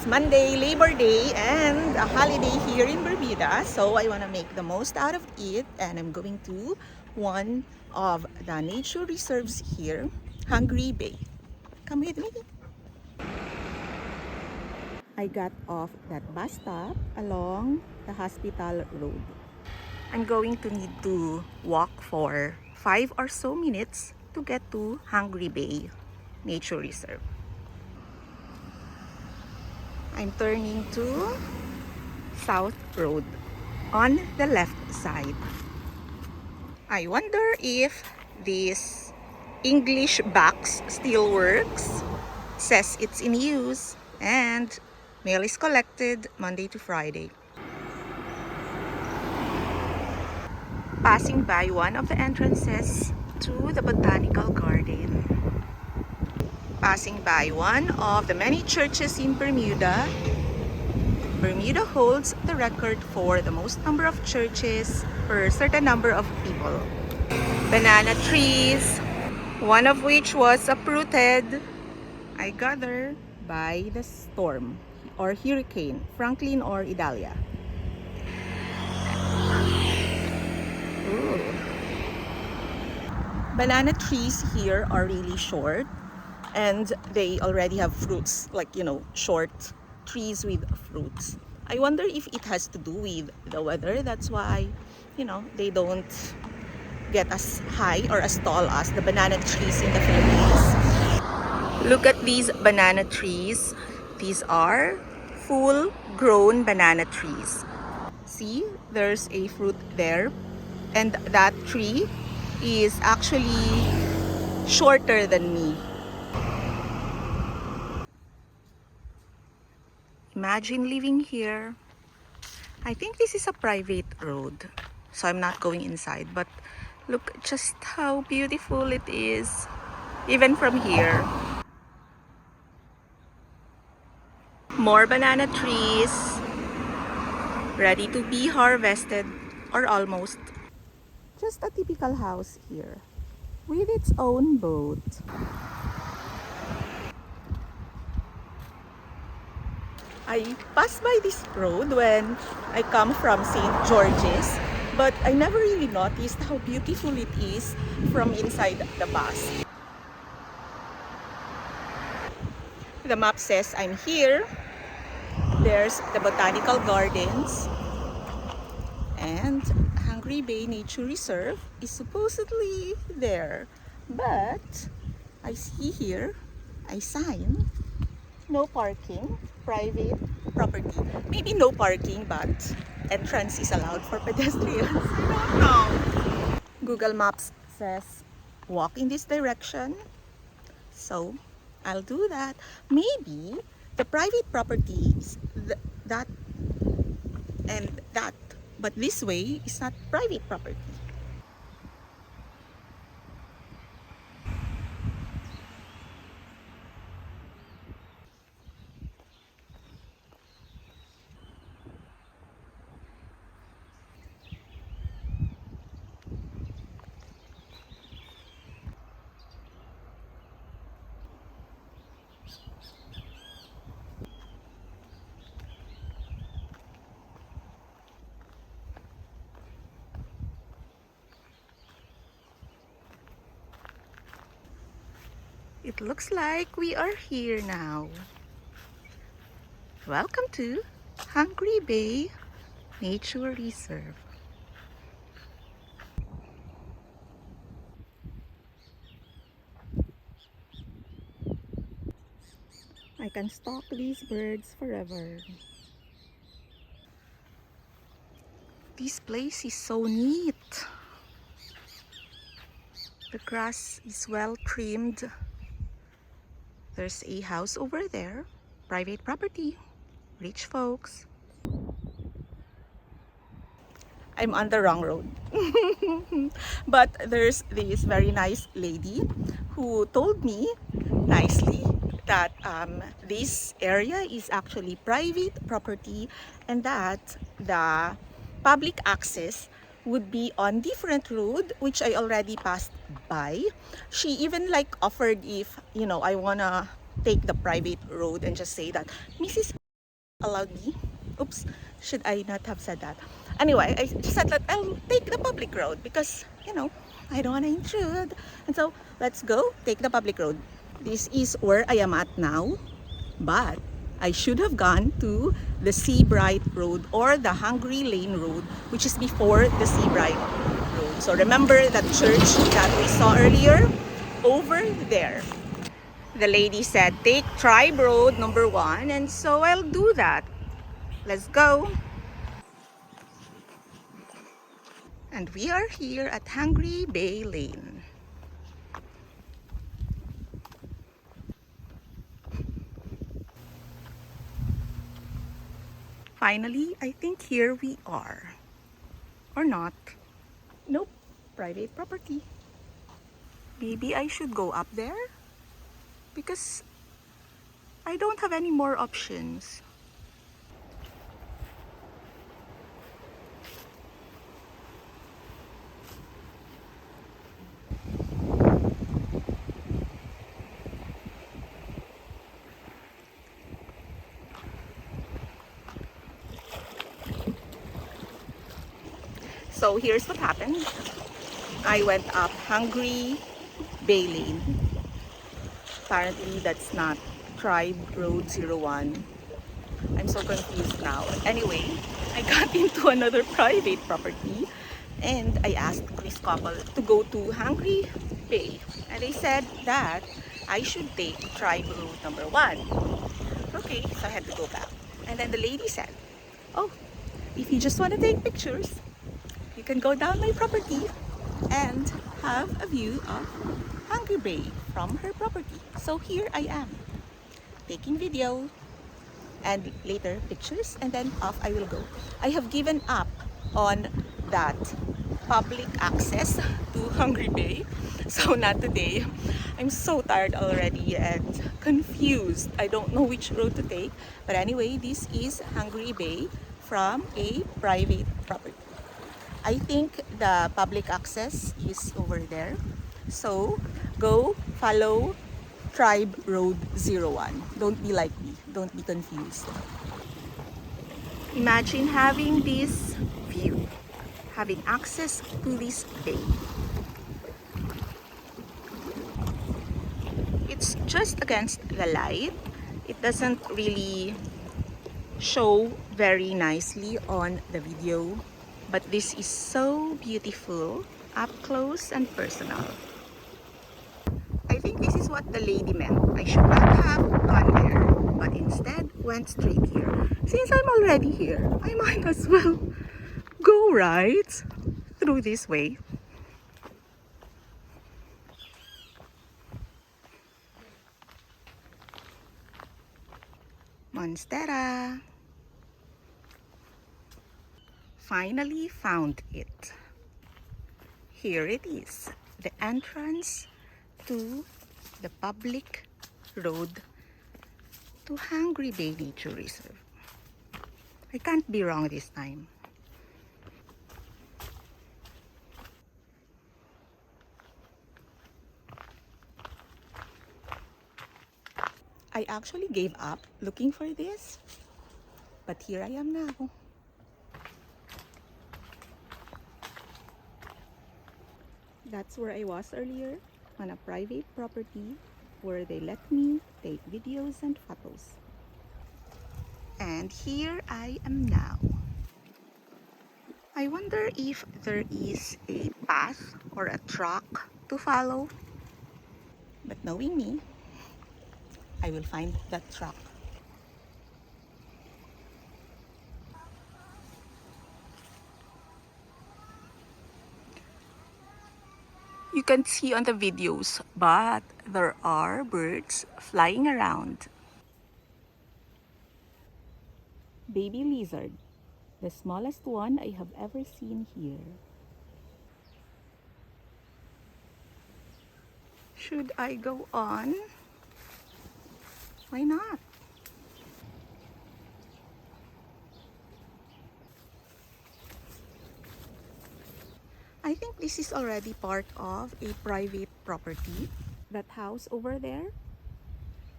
It's Monday, Labor Day, and a holiday here in Bermuda. So I want to make the most out of it, and I'm going to one of the nature reserves here, Hungry Bay. Come with me. I got off that bus stop along the Hospital Road. I'm going to need to walk for 5 or so minutes to get to Hungry Bay Nature Reserve. I'm turning to South Road on the left side. I wonder if this English box still works. Says it's in use and mail is collected Monday to Friday. Passing by one of the entrances to the botanical garden. Passing by one of the many churches in Bermuda. Bermuda holds the record for the most number of churches per certain number of people. Banana trees, one of which was uprooted, I gather, by the storm or hurricane, Franklin or Idalia. Ooh. Banana trees here are really short and they already have fruits, like, short trees with fruits. I wonder if it has to do with the weather. That's why, they don't get as high or as tall as the banana trees in the Philippines. Look at these banana trees. These are full-grown banana trees. See, there's a fruit there, and that tree is actually shorter than me. Imagine living here. I think this is a private road, so I'm not going inside, but look just how beautiful it is, even from here. More banana trees, ready to be harvested, or almost. Just a typical house here, with its own boat. I pass by this road when I come from St. George's, but I never really noticed how beautiful it is from inside the bus. The map says I'm here. There's the botanical gardens, and Hungry Bay Nature Reserve is supposedly there. But I see here a sign, no parking, private property. Maybe no parking, but entrance is allowed for pedestrians. I don't know. Google Maps says walk in this direction, so I'll do that. Maybe the private property is that and that, but this way is not private property. It looks like we are here now. Welcome to Hungry Bay Nature Reserve. I can stalk these birds forever. This place is so neat. The grass is well trimmed. There's a house over there, private property, rich folks. I'm on the wrong road. But there's this very nice lady who told me nicely that this area is actually private property and that the public access would be on different road, which I already passed by. She even offered if I wanna take the private road and just say that, Mrs. allowed me. Oops, should I not have said that? Anyway, I just said that I'll take the public road because, you know, I don't want to intrude. And so, let's go take the public road. This is where I am at now, but I should have gone to the Seabright Road or the Hungry Lane Road, which is before the Seabright Road. So remember that church that we saw earlier? Over there. The lady said, take Tribe Road number 1, and so I'll do that. Let's go. And we are here at Hungry Bay Lane. Finally, I think here we are. Or not. Nope, private property. Maybe I should go up there? Because I don't have any more options. So here's what happened. I went up Hungry Bay Lane. Apparently that's not Tribe Road 01. I'm so confused now. Anyway, I got into another private property and I asked this couple to go to Hungry Bay. And they said that I should take Tribe Road number 1. Okay, so I had to go back. And then the lady said, oh, if you just want to take pictures, you can go down my property and have a view of Hungry Bay from her property. So here I am, taking video and later pictures, and then off I will go. I have given up on that public access to Hungry Bay, so not today. I'm so tired already and confused. I don't know which road to take, but anyway, this is Hungry Bay from a private property. I think the public access is over there, so go follow Tribe Road 01. Don't be like me. Don't be confused. Imagine having this view, having access to this bay. It's just against the light. It doesn't really show very nicely on the video, but this is so beautiful, up close and personal. I think this is what the lady meant. I should not have gone there, but instead went straight here. Since I'm already here, I might as well go right through this way. Monstera. Finally found it. Here it is, the entrance to the public road to Hungry Bay Nature Reserve. I can't be wrong this time. I actually gave up looking for this, but here I am now. That's where I was earlier, on a private property where they let me take videos and photos. And here I am now. I wonder if there is a path or a track to follow. But knowing me, I will find that track. You can see on the videos, but there are birds flying around. Baby lizard, the smallest one I have ever seen here. Should I go on? Why not? I think this is already part of a private property. That house over there,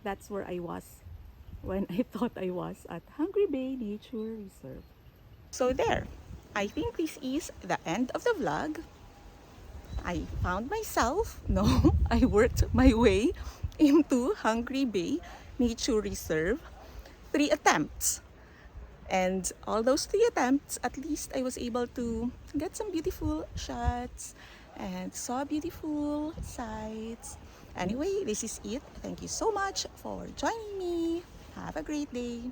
that's where I was when I thought I was at Hungry Bay Nature Reserve. So there, I think this is the end of the vlog. I found myself, no, I worked my way into Hungry Bay Nature Reserve 3 attempts. And all those 3 attempts, at least I was able to get some beautiful shots and saw beautiful sights. Anyway, this is it. Thank you so much for joining me. Have a great day.